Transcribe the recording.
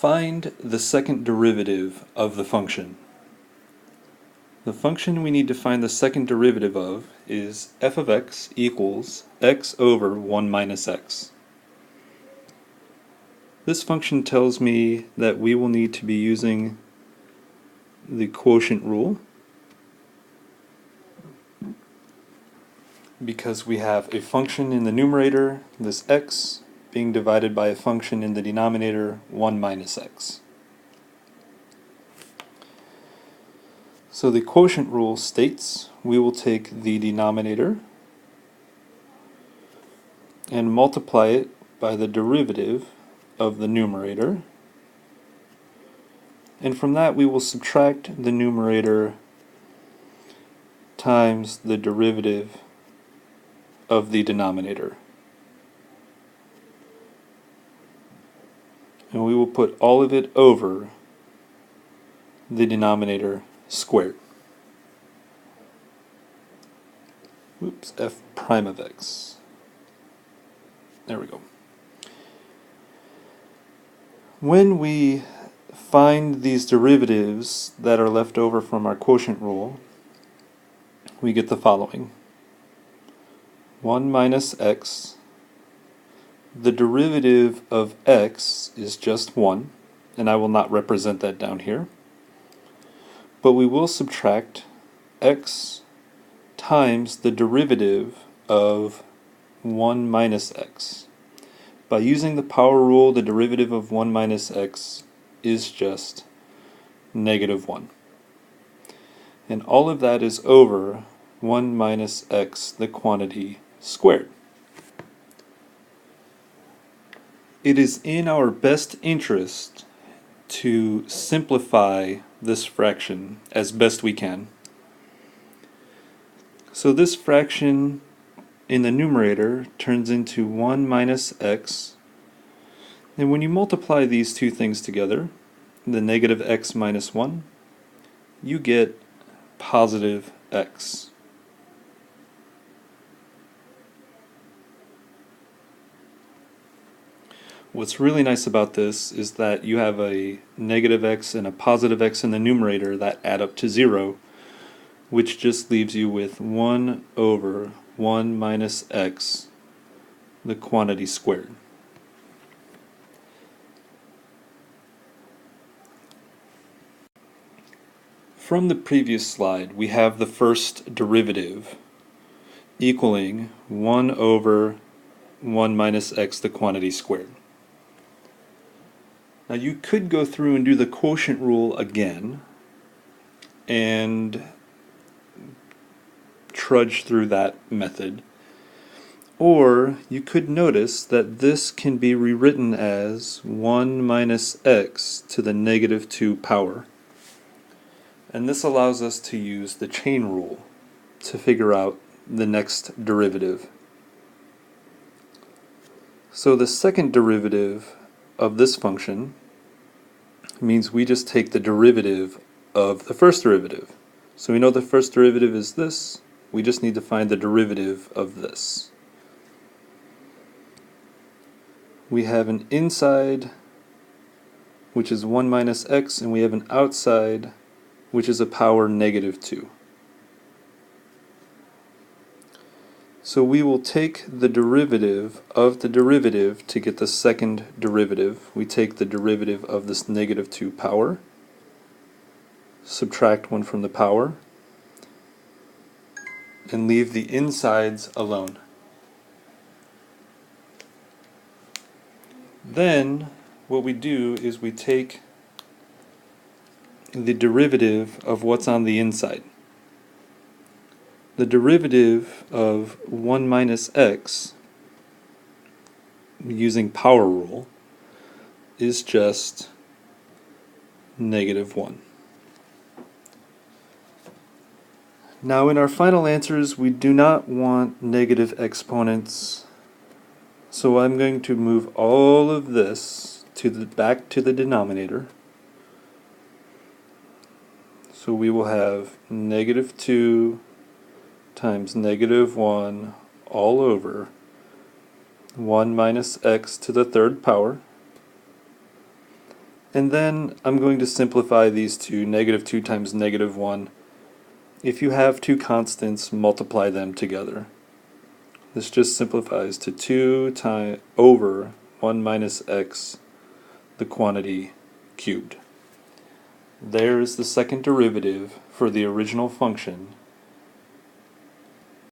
Find the second derivative of the function. The function we need to find the second derivative of is f of x equals x over 1 minus x. This function tells me that we will need to be using the quotient rule because we have a function in the numerator, this x, being divided by a function in the denominator, 1 minus x. So the quotient rule states we will take the denominator and multiply it by the derivative of the numerator, and from that we will subtract the numerator times the derivative of the denominator. And we will put all of it over the denominator squared. Oops, f prime of x. There we go. When we find these derivatives that are left over from our quotient rule, we get the following. 1 minus x. The derivative of x is just 1, and I will not represent that down here. But we will subtract x times the derivative of 1 minus x. By using the power rule, the derivative of 1 minus x is just negative 1. And all of that is over 1 minus x, the quantity squared. It is in our best interest to simplify this fraction as best we can. So this fraction in the numerator turns into 1 minus x, and when you multiply these two things together, the negative x minus 1, you get positive x. What's really nice about this is that you have a negative x and a positive x in the numerator that add up to 0, which just leaves you with 1 over 1 minus x, the quantity squared. From the previous slide, we have the first derivative equaling 1 over 1 minus x, the quantity squared. Now you could go through and do the quotient rule again and trudge through that method. Or you could notice that this can be rewritten as 1 minus x to the negative 2 power. And this allows us to use the chain rule to figure out the next derivative. So the second derivative of this function means we just take the derivative of the first derivative. So we know the first derivative is this, we just need to find the derivative of this. We have an inside, which is 1 minus x, and we have an outside, which is a power negative 2. So we will take the derivative of the derivative to get the second derivative. We take the derivative of this negative 2 power, subtract 1 from the power, and leave the insides alone. Then what we do is we take the derivative of what's on the inside. The derivative of 1 minus x, using power rule, is just negative 1. Now in our final answers we do not want negative exponents, so I'm going to move all of this back to the denominator. So we will have negative 2 times negative 1 all over 1 minus x to the third power. And then I'm going to simplify these to negative 2 times negative 1. If you have two constants, multiply them together. This just simplifies to 2 times over 1 minus x, the quantity cubed. There's the second derivative for the original function